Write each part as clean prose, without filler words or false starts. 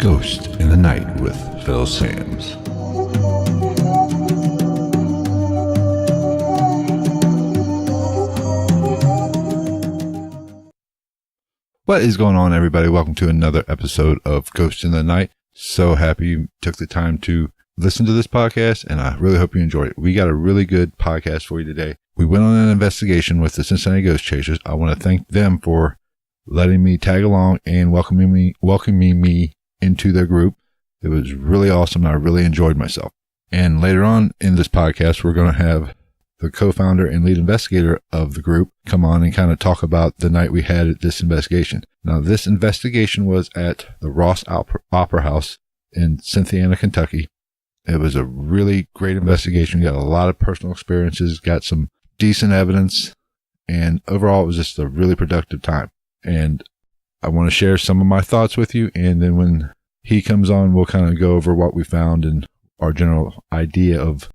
Ghost in the Night with Phil Sams. What is going on, everybody? Welcome to another episode of Ghost in the Night. So happy you took the time to listen to this podcast, and I really hope you enjoyed it. We got a really good podcast for you today. We went on an investigation with the Cincinnati Ghost Chasers. I want to thank them for letting me tag along and welcoming me into their group. It was really awesome. I really enjoyed myself. And later on in this podcast, we're going to have the co-founder and lead investigator of the group come on and kind of talk about the night we had at this investigation. Now, this investigation was at the Rohs Opera House in Cincinnati, Kentucky. It was a really great investigation. We got a lot of personal experiences, got some decent evidence, and overall it was just a really productive time. And I want to share some of my thoughts with you, and then when he comes on, we'll kind of go over what we found and our general idea of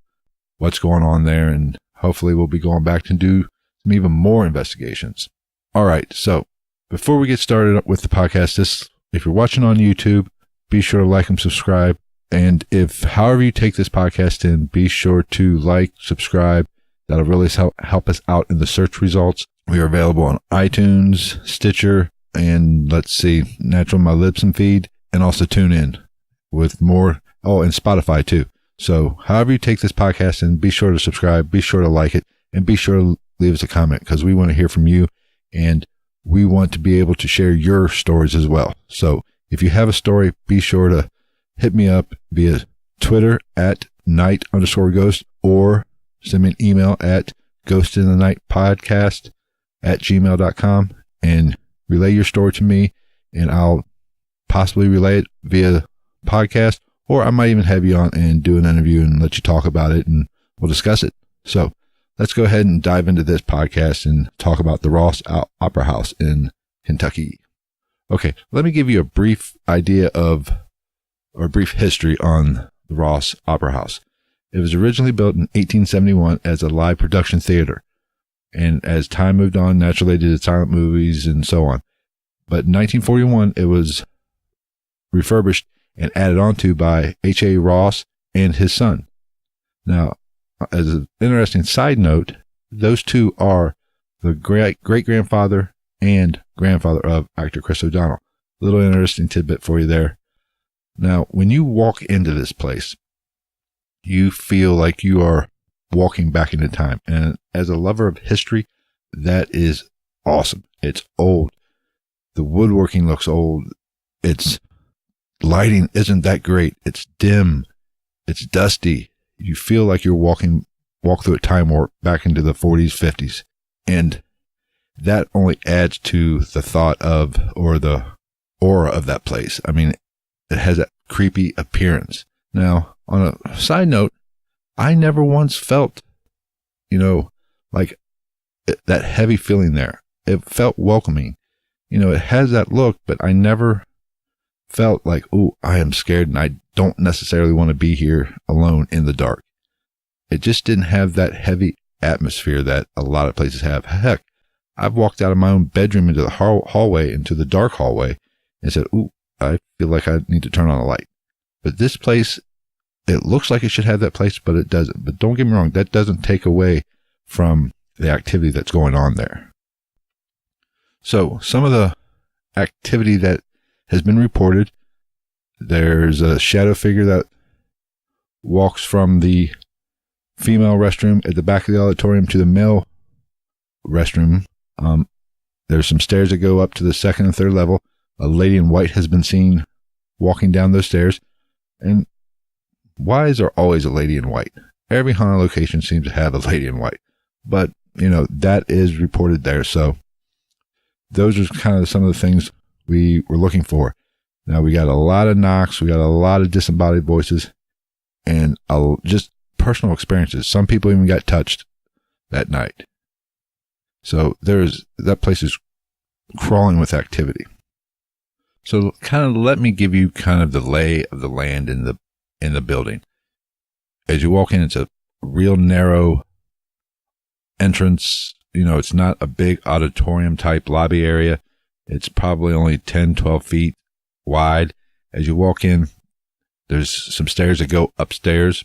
what's going on there, and hopefully we'll be going back to do some even more investigations. All right, so before we get started with the podcast, if you're watching on YouTube, be sure to like and subscribe. And if however you take this podcast in, be sure to like, subscribe. That'll really help us out in the search results. We are available on iTunes, Stitcher, and Natural My Libsyn feed, and also tune in with more. Oh, and Spotify too. So however you take this podcast in, be sure to subscribe, be sure to like it, and be sure to leave us a comment, because we want to hear from you, and we want to be able to share your stories as well. So if you have a story, be sure to hit me up via Twitter at night_ghost, or send me an email at ghostinthenightpodcast@gmail.com and relay your story to me, and I'll possibly relay it via podcast, or I might even have you on and do an interview and let you talk about it, and we'll discuss it. So let's go ahead and dive into this podcast and talk about the Rohs Opera House in Kentucky. Okay, let me give you a brief idea of, or a brief history on the Rohs Opera House. It was originally built in 1871 as a live production theater, and as time moved on, naturally they did silent movies and so on. But in 1941, it was refurbished and added on to by H.A. Rohs and his son. Now, as an interesting side note, those two are the great-grandfather and grandfather of actor Chris O'Donnell. Little interesting tidbit for you there. Now, when you walk into this place, you feel like you are walking back into time. And as a lover of history, that is awesome. It's old. The woodworking looks old. Its lighting isn't that great. It's dim. It's dusty. You feel like you're walk through a time warp back into the 40s, 50s. And that only adds to the thought of, or the aura of that place. I mean, it has that creepy appearance. Now, on a side note, I never once felt, like that heavy feeling there. It felt welcoming. It has that look, but I never felt like, oh, I am scared and I don't necessarily want to be here alone in the dark. It just didn't have that heavy atmosphere that a lot of places have. Heck, I've walked out of my own bedroom into the hallway, into the dark hallway, and said, ooh, I feel like I need to turn on a light. But this place, it looks like it should have that place, but it doesn't. But don't get me wrong, that doesn't take away from the activity that's going on there. So some of the activity that has been reported, there's a shadow figure that walks from the female restroom at the back of the auditorium to the male restroom. There's some stairs that go up to the second and third level. A lady in white has been seen walking down those stairs. And why is there always a lady in white? Every haunted location seems to have a lady in white. But, that is reported there. So those are kind of some of the things we were looking for. Now, we got a lot of knocks. We got a lot of disembodied voices and just personal experiences. Some people even got touched that night. So that place is crawling with activity. So kind of let me give you kind of the lay of the land in the building. As you walk in, it's a real narrow entrance. It's not a big auditorium type lobby area. It's probably only 10, 12 feet wide, As you walk in, there's some stairs that go upstairs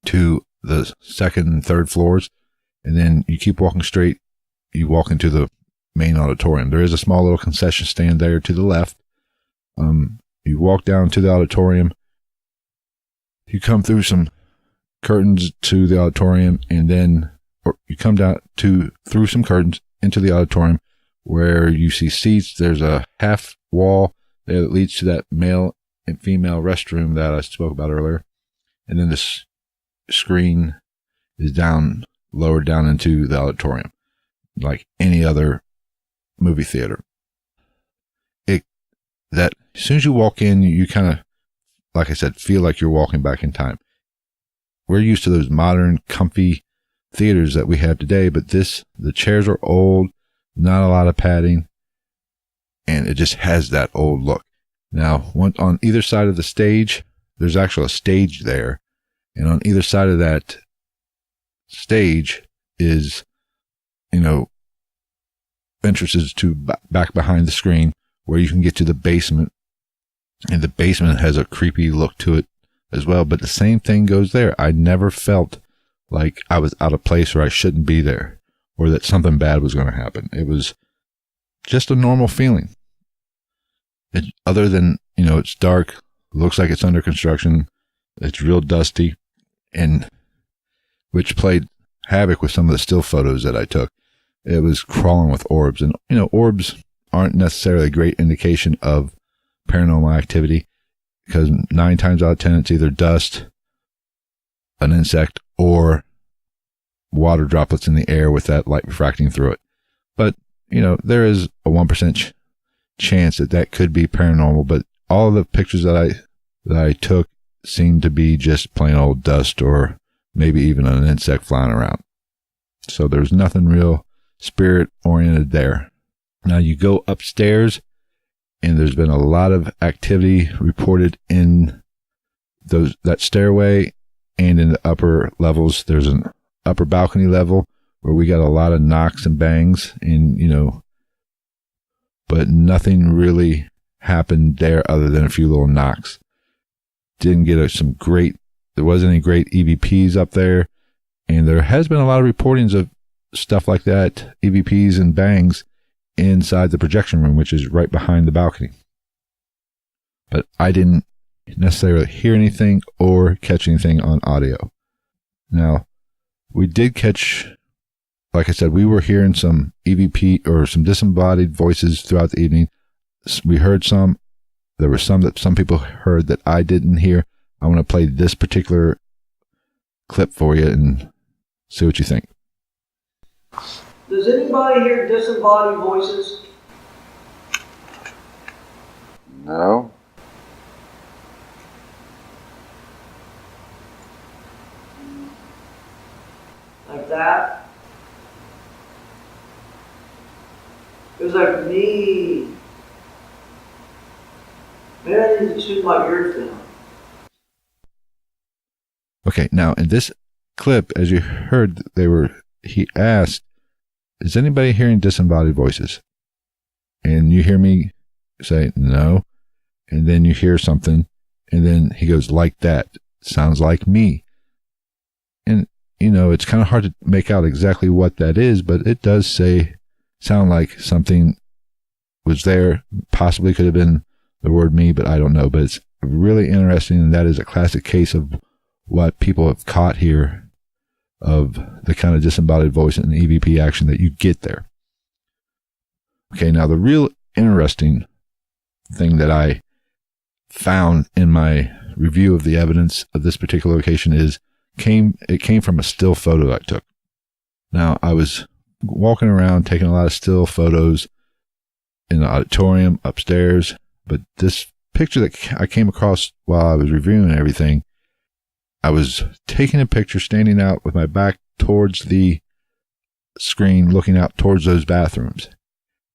to the second and third floors. And then you keep walking straight. You walk into the main auditorium. There is a small little concession stand there to the left. You walk down to the auditorium. You come through some curtains to the auditorium, and then you come down through some curtains into the auditorium where you see seats. There's a half wall there that leads to that male and female restroom that I spoke about earlier. And then this screen is lowered down into the auditorium, like any other movie theater. That as soon as you walk in, you kind of, like I said, feel like you're walking back in time. We're used to those modern, comfy theaters that we have today, but the chairs are old, not a lot of padding, and it just has that old look. Now, on either side of the stage, there's actually a stage there, and on either side of that stage is, entrances to back behind the screen where you can get to the basement, and the basement has a creepy look to it as well. But the same thing goes there. I never felt like I was out of place or I shouldn't be there or that something bad was going to happen. It was just a normal feeling. Other than, it's dark, looks like it's under construction, it's real dusty, and which played havoc with some of the still photos that I took. It was crawling with orbs, and orbs aren't necessarily a great indication of paranormal activity, because 9 times out of 10 it's either dust, an insect, or water droplets in the air with that light refracting through it. But there is a 1% chance that could be paranormal, but all of the pictures that I took seemed to be just plain old dust or maybe even an insect flying around. So there's nothing real spirit oriented there. Now you go upstairs, and there's been a lot of activity reported in that stairway and in the upper levels. There's an upper balcony level where we got a lot of knocks and bangs, and but nothing really happened there other than a few little knocks. Didn't get there wasn't any great EVPs up there, and there has been a lot of reportings of stuff like that, EVPs and bangs, inside the projection room, which is right behind the balcony. But I didn't necessarily hear anything or catch anything on audio. Now, we did catch, like I said, we were hearing some EVP or some disembodied voices throughout the evening. We heard some. There were some that some people heard that I didn't hear. I want to play this particular clip for you and see what you think. Does anybody hear disembodied voices? No. Like that? It was like me. Maybe I need to tune my ears down. Okay, now in this clip, as you heard, he asked, is anybody hearing disembodied voices? And you hear me say, no. And then you hear something, and then he goes, like that. Sounds like me. And, it's kind of hard to make out exactly what that is, but it does sound like something was there. Possibly could have been the word me, but I don't know. But it's really interesting, and that is a classic case of what people have caught here, of the kind of disembodied voice and EVP action that you get there. Okay, now the real interesting thing that I found in my review of the evidence of this particular location came from a still photo I took. Now, I was walking around taking a lot of still photos in the auditorium upstairs, but this picture that I came across while I was reviewing everything, I was taking a picture standing out with my back towards the screen, looking out towards those bathrooms.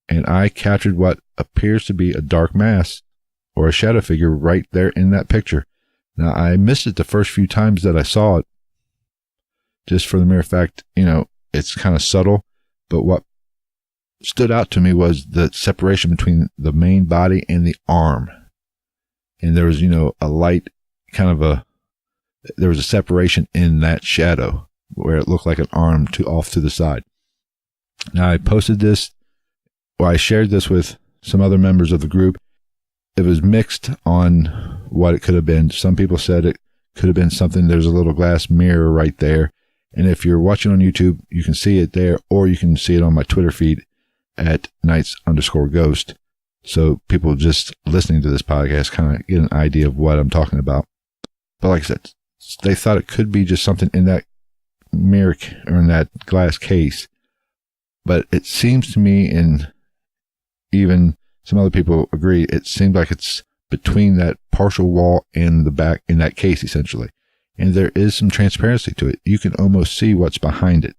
And I captured what appears to be a dark mass or a shadow figure right there in that picture. Now, I missed it the first few times that I saw it, just for the mere fact, it's kind of subtle. But what stood out to me was the separation between the main body and the arm. and there was, a light, there was a separation in that shadow where it looked like an arm off to the side. Now, I shared this with some other members of the group. It was mixed on what it could have been. Some people said it could have been something. There's a little glass mirror right there. And if you're watching on YouTube, you can see it there, or you can see it on my Twitter feed at @nights_ghost. So people just listening to this podcast kind of get an idea of what I'm talking about. But like I said, they thought it could be just something in that mirror or in that glass case. But it seems to me, and even some other people agree, it seems like it's between that partial wall and the back in that case, essentially. And there is some transparency to it. You can almost see what's behind it.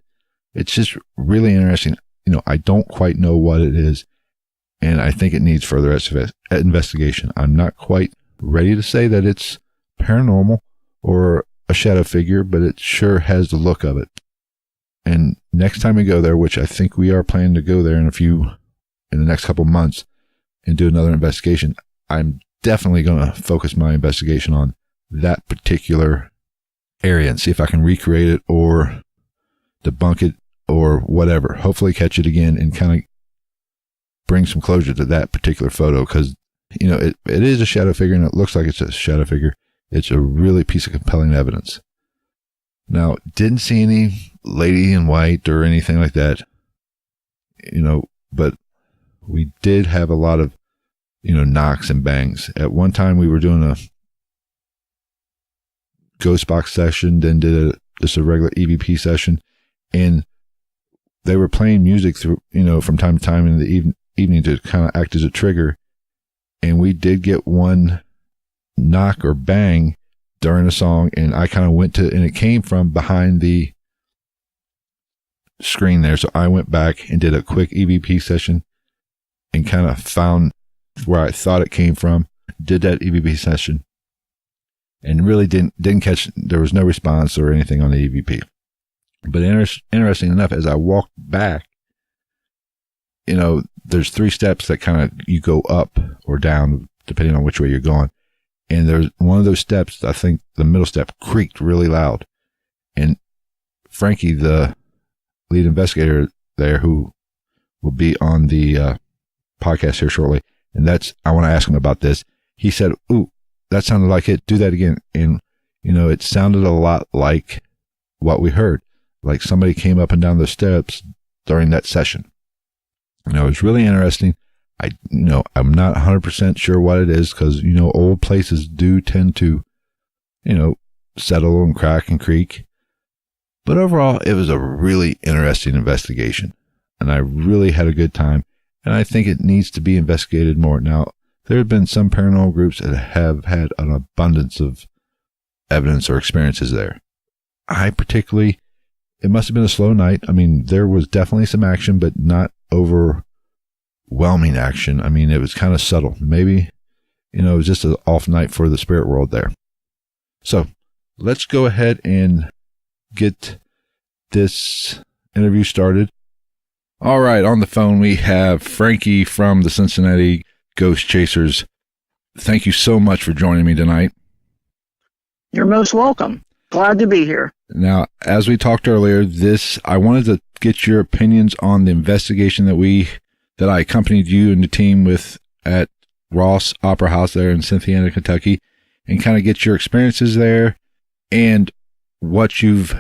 It's just really interesting. I don't quite know what it is, and I think it needs further investigation. I'm not quite ready to say that it's paranormal or a shadow figure, but it sure has the look of it. And next time we go there, which I think we are planning to go there in the next couple months and do another investigation, I'm definitely going to focus my investigation on that particular area and see if I can recreate it or debunk it or whatever. Hopefully catch it again and kind of bring some closure to that particular photo, because, it is a shadow figure and it looks like it's a shadow figure. It's a really piece of compelling evidence. Now, didn't see any lady in white or anything like that, but we did have a lot of, knocks and bangs. At one time we were doing a ghost box session, then did just a regular EVP session, and they were playing music through, from time to time in the evening to kind of act as a trigger. And we did get one knock or bang during a song, and I kind of and it came from behind the screen there. So I went back and did a quick EVP session and kind of found where I thought it came from, did that EVP session, and really didn't catch, there was no response or anything on the EVP. But interesting enough, as I walked back, there's 3 steps that kind of you go up or down depending on which way you're going. And there's one of those steps, I think the middle step, creaked really loud. And Frankie, the lead investigator there, who will be on the podcast here shortly, and I want to ask him about this. He said, "Ooh, that sounded like it. Do that again." And, it sounded a lot like what we heard, like somebody came up and down the steps during that session. It was really interesting. I'm not 100% sure what it is, because, old places do tend to, settle and crack and creak. But overall, it was a really interesting investigation, and I really had a good time, and I think it needs to be investigated more. Now, there have been some paranormal groups that have had an abundance of evidence or experiences there. It must have been a slow night. I mean, there was definitely some action, but not overwhelming action. I mean, it was kind of subtle. Maybe, it was just an off night for the spirit world there. So let's go ahead and get this interview started. All right, on the phone we have Frankie from the Cincinnati Ghost Chasers. Thank you so much for joining me tonight. You're most welcome. Glad to be here. Now, as we talked earlier, I wanted to get your opinions on the investigation that I accompanied you and the team with at Rohs Opera House there in Cincinnati, Kentucky, and kind of get your experiences there and what you've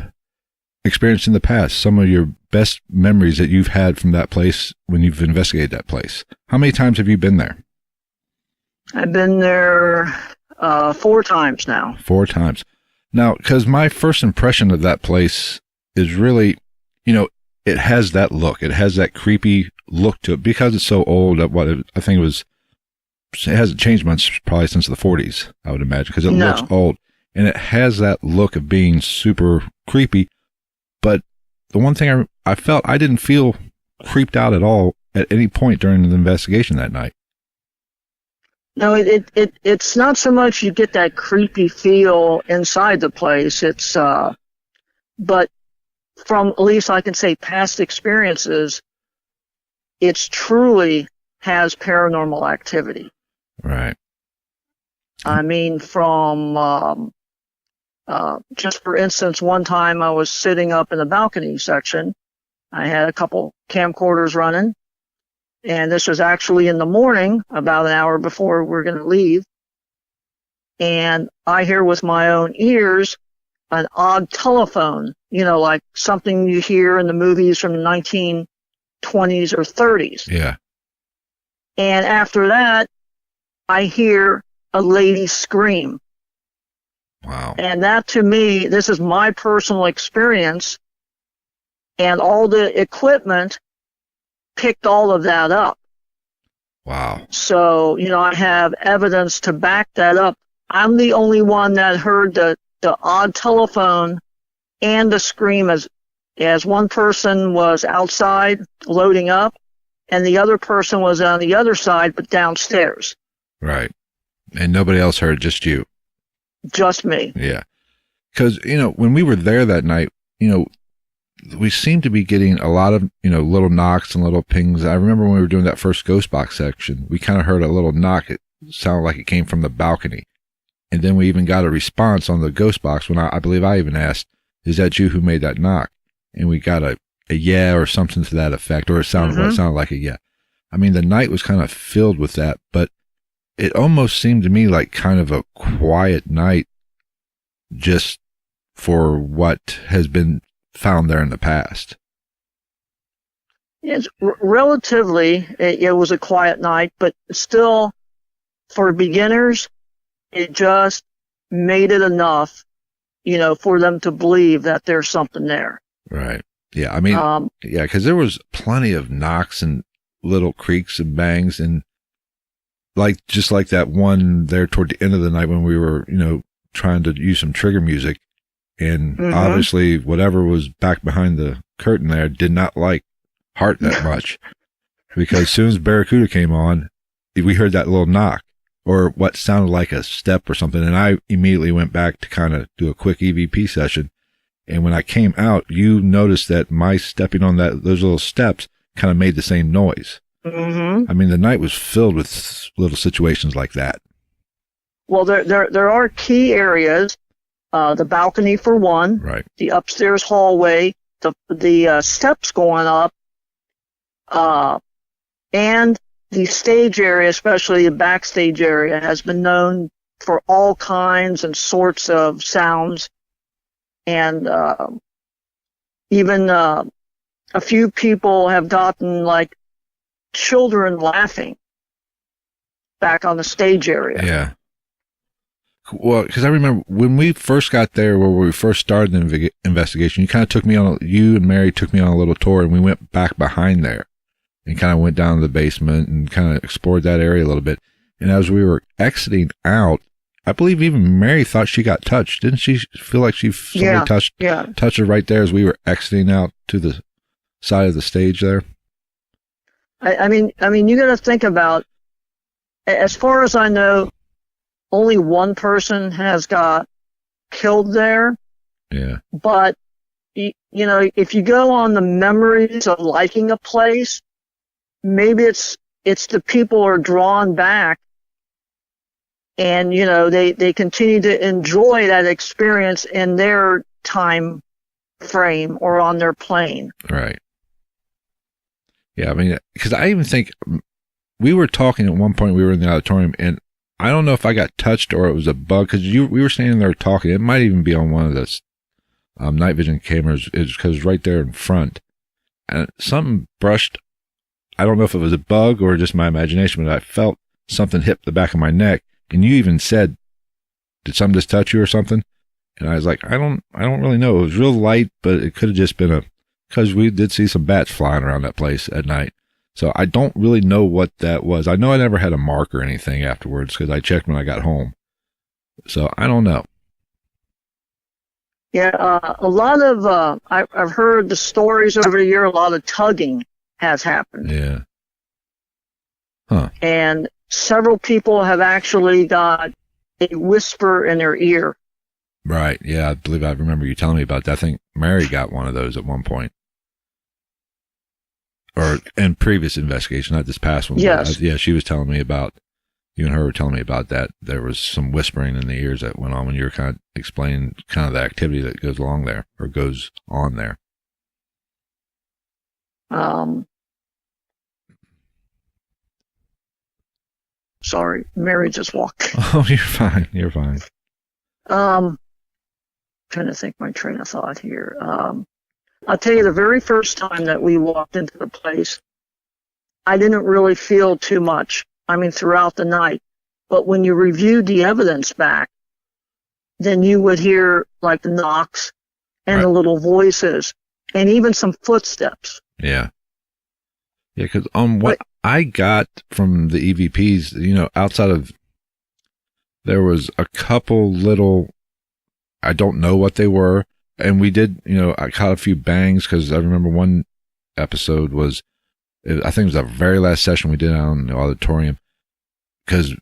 experienced in the past, some of your best memories that you've had from that place when you've investigated that place. How many times have you been there? I've been there 4 times now. 4 times. Now, because my first impression of that place is really, it has that look. It has that creepy look to it because it's so old. It hasn't changed much probably since the 40s, I would imagine, because it looks old. And it has that look of being super creepy. But the one thing I felt, I didn't feel creeped out at all at any point during the investigation that night. No, it's not so much you get that creepy feel inside the place. It's, but from at least I can say past experiences, it's truly has paranormal activity. Right. I mean, from just for instance, one time I was sitting up in the balcony section. I had a couple camcorders running, and this was actually in the morning, about an hour before we were going to leave. And I hear with my own ears an odd telephone, like something you hear in the movies from the 1920s or 30s. Yeah. And after that, I hear a lady scream. Wow. And that, to me, this is my personal experience, and all the equipment picked all of that up. Wow. So, I have evidence to back that up. I'm the only one that heard the odd telephone and the scream as one person was outside loading up, and the other person was on the other side, but downstairs. Right. And nobody else heard, just you. Just me. Yeah. Because, when we were there that night, we seemed to be getting a lot of, little knocks and little pings. I remember when we were doing that first ghost box section, we kind of heard a little knock. It sounded like it came from the balcony. And then we even got a response on the ghost box when I believe I even asked, is that you who made that knock? And we got a yeah or something to that effect, or it sounded like a yeah. I mean, the night was kind of filled with that, but it almost seemed to me like kind of a quiet night just for what has been found there in the past. It's relatively, it was a quiet night, but still, for beginners, it just made it enough, for them to believe that there's something there. Right. Yeah. I mean, yeah, because there was plenty of knocks and little creaks and bangs, and just like that one there toward the end of the night when we were, trying to use some trigger music, and obviously whatever was back behind the curtain there did not like Heart that much, because as soon as Barracuda came on, we heard that little knock or what sounded like a step or something, and I immediately went back to kind of do a quick EVP session. And when I came out, you noticed that my stepping on those little steps kind of made the same noise. I mean, the night was filled with little situations like that. Well, there are key areas, the balcony for one, right? The upstairs hallway, the steps going up, and the stage area, especially the backstage area, has been known for all kinds and sorts of sounds, and even a few people have gotten like children laughing back on the stage area. Yeah. Well, because I remember when we first got there, where we first started the investigation, you and Mary took me on a little tour, and we went back behind there and kind of went down to the basement and kind of explored that area a little bit. And as we were exiting out, I believe even Mary thought she got touched. Didn't she feel like somebody touched her right there as we were exiting out to the side of the stage there? I mean, you got to think about, as far as I know, only one person has got killed there. Yeah. But, if you go on the memories of liking a place, maybe it's the people are drawn back, and, they continue to enjoy that experience in their time frame or on their plane. Right. Yeah, I mean, because I even think we were talking at one point, we were in the auditorium, and I don't know if I got touched or it was a bug, because we were standing there talking. It might even be on one of the night vision cameras, because it's right there in front. And something brushed, I don't know if it was a bug or just my imagination, but I felt something hit the back of my neck. And you even said, did something just touch you or something? And I was like, I don't really know. It was real light, but it could have just been because we did see some bats flying around that place at night. So I don't really know what that was. I know I never had a mark or anything afterwards, because I checked when I got home. So I don't know. Yeah, a lot of, I've heard the stories over the year, a lot of tugging has happened. Yeah. Huh. And several people have actually got a whisper in their ear. Right. Yeah, I believe I remember you telling me about that. I think Mary got one of those at one point. Or in previous investigation, not this past one. Yes. Yeah, she was telling me about you and her were telling me about that, there was some whispering in the ears that went on when you were kind of explaining kind of the activity that goes along there or goes on there. Sorry, Mary just walked. Oh, you're fine. You're fine. Trying to think my train of thought here. I'll tell you, the very first time that we walked into the place, I didn't really feel too much. I mean, throughout the night. But when you reviewed the evidence back, then you would hear like the knocks and the little voices and even some footsteps. Yeah. Yeah, because what I got from the EVPs, you know, outside of, there was a couple little, I don't know what they were. And we did, you know, I caught a few bangs because I remember one episode was, I think it was the very last session we did out in the auditorium, because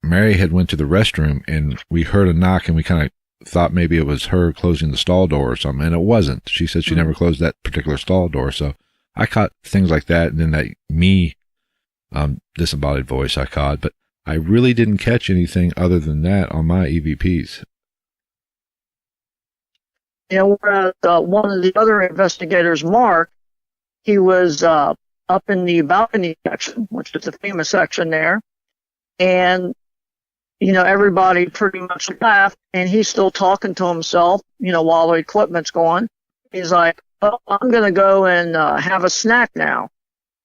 Mary had went to the restroom and we heard a knock and we kind of thought maybe it was her closing the stall door or something, and it wasn't. She said she never closed that particular stall door. So I caught things like that, and then that disembodied voice I caught, but I really didn't catch anything other than that on my EVPs. You know, whereas one of the other investigators, Mark, he was up in the balcony section, which is the famous section there, and you know, everybody pretty much laughed, and he's still talking to himself, you know, while the equipment's going. He's like, "Oh, I'm going to go and have a snack now."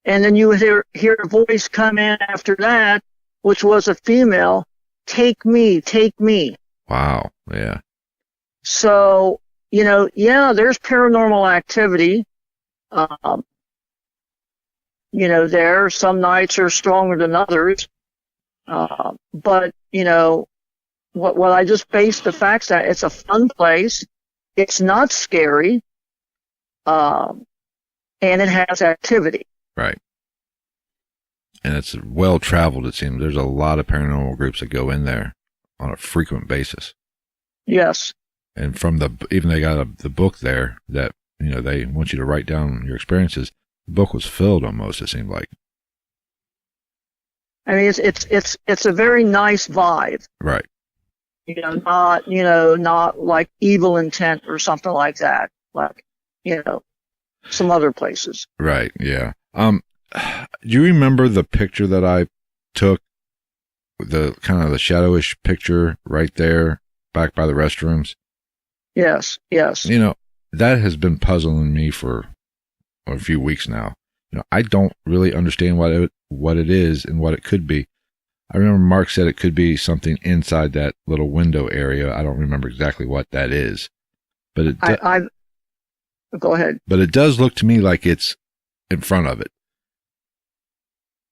And then you would hear a voice come in after that, which was a female, "Take me, take me." Wow. Yeah. So, you know, yeah, there's paranormal activity. You know, there, some nights are stronger than others. But, you know, what I just based the facts on, it's a fun place. It's not scary. And it has activity. Right. And it's well traveled, it seems. There's a lot of paranormal groups that go in there on a frequent basis. Yes. And from even they got the book there that, you know, they want you to write down your experiences. The book was filled almost, it seemed like. I mean, it's a very nice vibe. Right. You know, not like Evil Intent or something like that. Like, you know, some other places. Right. Yeah. Do you remember the picture that I took? The kind of the shadowish picture right there back by the restrooms? Yes. Yes. You know, that has been puzzling me for a few weeks now. You know, I don't really understand what it is and what it could be. I remember Mark said it could be something inside that little window area. I don't remember exactly what that is, but go ahead. But it does look to me like it's in front of it.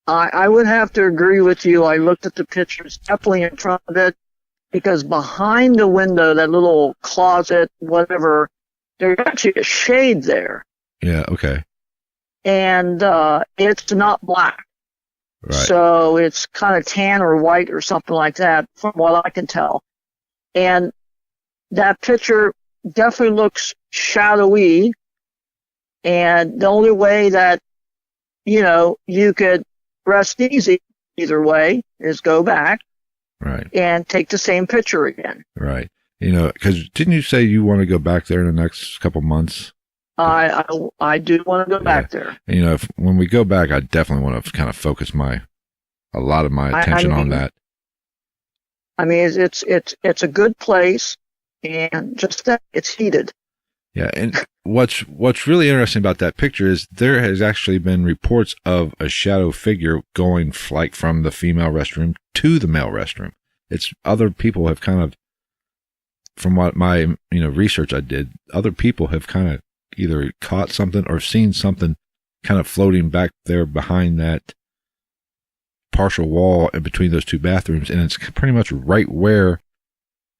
I would have to agree with you. I looked at the pictures, definitely in front of it, because behind the window, that little closet, whatever, there's actually a shade there. Yeah. Okay. And it's not black. Right. So it's kind of tan or white or something like that, from what I can tell. And that picture definitely looks shadowy. And the only way that, you know, you could rest easy either way is go back. Right. And take the same picture again. Right. You know, because didn't you say you want to go back there in the next couple months? I do want to go back there. And, you know, when we go back, I definitely want to kind of focus a lot of my attention on that. I mean, it's a good place, and just that it's heated. Yeah, and what's really interesting about that picture is there has actually been reports of a shadow figure going like from the female restroom to the male restroom. It's other people have kind of, from what my research I did, other people have kind of either caught something or seen something kind of floating back there behind that partial wall in between those two bathrooms, and it's pretty much right where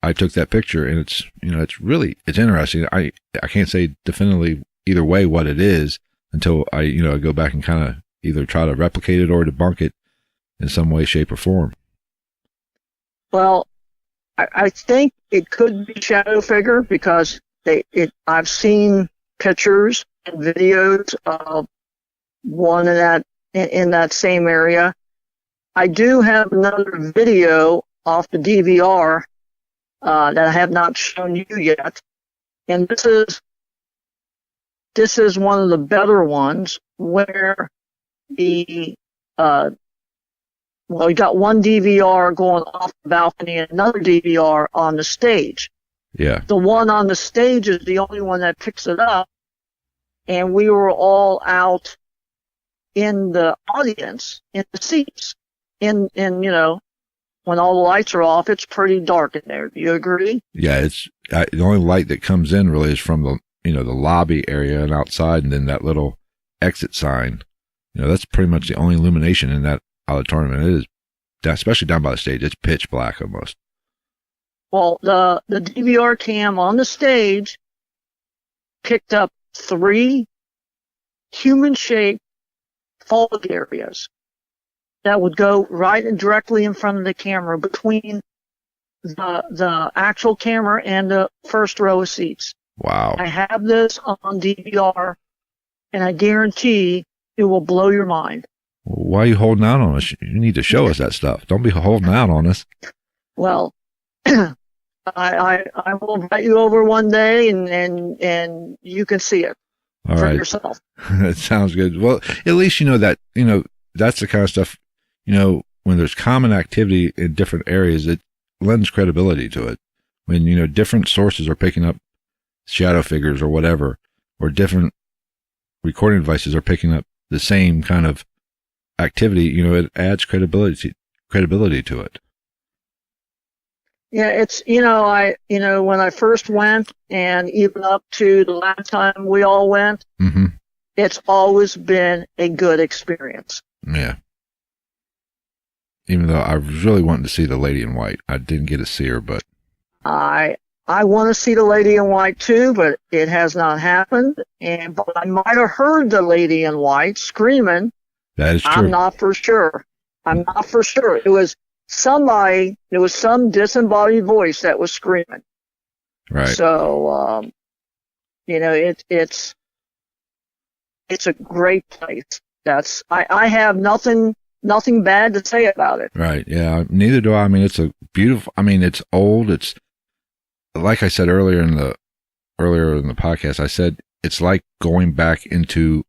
I took that picture. And it's, you know, it's interesting. I can't say definitively either way what it is until I go back and kind of either try to replicate it or debunk it in some way, shape, or form. Well, I think it could be shadow figure because I've seen pictures and videos of one in that same area, I do have another video off the DVR that I have not shown you yet, and this is one of the better ones where the you got one DVR going off the balcony and another DVR on the stage. Yeah. The one on the stage is the only one that picks it up, and we were all out in the audience, in the seats, in when all the lights are off, it's pretty dark in there. Do you agree? Yeah, it's the only light that comes in really is from the the lobby area and outside, and then that little exit sign. That's pretty much the only illumination in that auditorium. And it is, especially down by the stage, it's pitch black almost. Well, the DVR cam on the stage picked up 3 human-shaped fog areas that would go right and directly in front of the camera between the actual camera and the first row of seats. Wow. I have this on DVR, and I guarantee it will blow your mind. Why are you holding out on us? You need to show us that stuff. Don't be holding out on us. Well, I will invite you over one day, and you can see it for yourself. That sounds good. Well, at least that that's the kind of stuff. When there's common activity in different areas, it lends credibility to it. When different sources are picking up shadow figures or whatever, or different recording devices are picking up the same kind of activity, it adds credibility to it. Yeah, it's when I first went, and even up to the last time we all went, mm-hmm. It's always been a good experience. Yeah. Even though I was really wanting to see the lady in white, I didn't get to see her, but I want to see the lady in white too, but it has not happened. But I might have heard the lady in white screaming. That is true. I'm not for sure. It was somebody. It was some disembodied voice that was screaming. Right. So, it's a great place. I have nothing bad to say about it. Right. Yeah. Neither do I. I mean, it's a beautiful. I mean, it's old. It's like I said earlier in the podcast. I said it's like going back into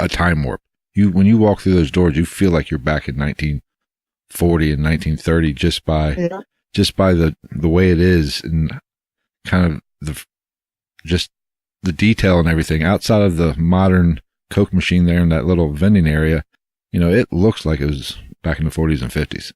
a time warp. When you walk through those doors, you feel like you're back in 1940 and 1930 just by the way it is, and kind of the detail and everything outside of the modern Coke machine there in that little vending area. It looks like it was back in the 40s and 50s.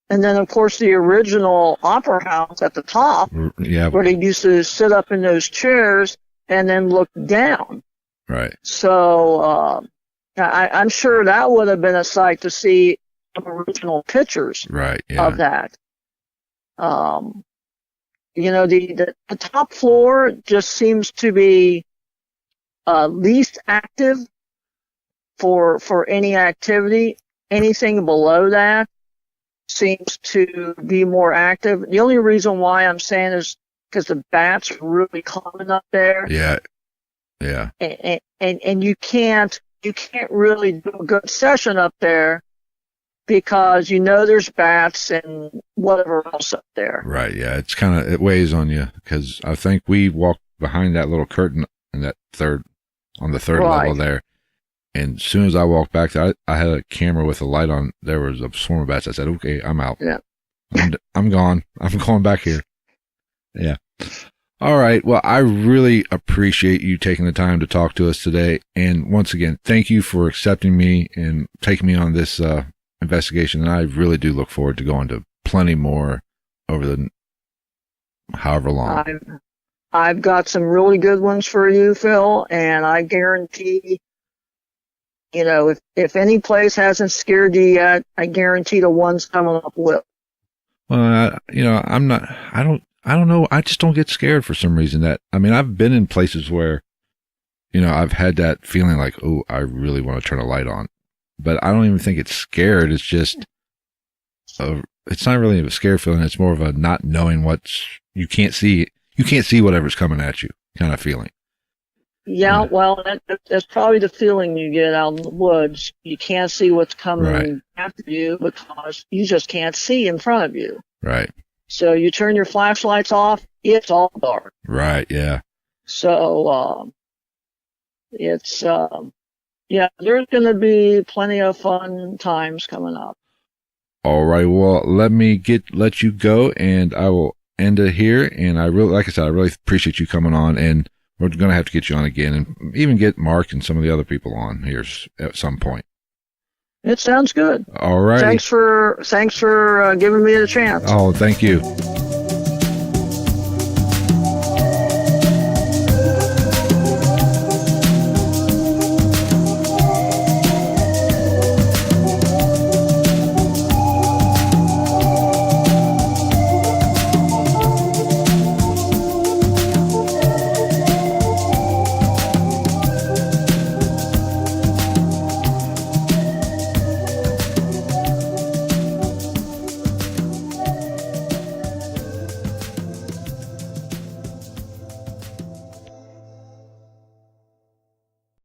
And then, of course, the original Opera House at the top, yeah, where they used to sit up in those chairs and then look down. Right. So I'm sure that would have been a sight to see some original pictures of that. The top floor just seems to be least active for any activity. Anything below that seems to be more active. The only reason why I'm saying is because the bats are really common up there. Yeah. Yeah. And you can't really do a good session up there because there's bats and whatever else up there. Right. Yeah. It weighs on you because I think we walked behind that little curtain in that on the third level there. And as soon as I walked back there, I had a camera with a light on. There was a swarm of bats. I said, okay, I'm out. Yeah. I'm gone. I'm going back here. Yeah. All right. Well, I really appreciate you taking the time to talk to us today. And once again, thank you for accepting me and taking me on this investigation. And I really do look forward to going to plenty more over the however long. I've got some really good ones for you, Phil, and I guarantee, if any place hasn't scared you yet, I guarantee the ones coming up will. Well, I don't know. I just don't get scared for some reason. I've been in places where, I've had that feeling like, oh, I really want to turn a light on, but I don't even think it's scared. It's just, it's not really a scare feeling. It's more of a not knowing you can't see whatever's coming at you kind of feeling. Yeah, well, that's probably the feeling you get out in the woods. You can't see what's coming after you because you just can't see in front of you. Right. So you turn your flashlights off, it's all dark. Right. Yeah. So it's yeah, there's going to be plenty of fun times coming up. All right. Well, let you go, and I will end it here. And like I said, I really appreciate you coming on, and we're going to have to get you on again, and even get Mark and some of the other people on here at some point. It sounds good. All right. Thanks for giving me the chance. Oh, thank you.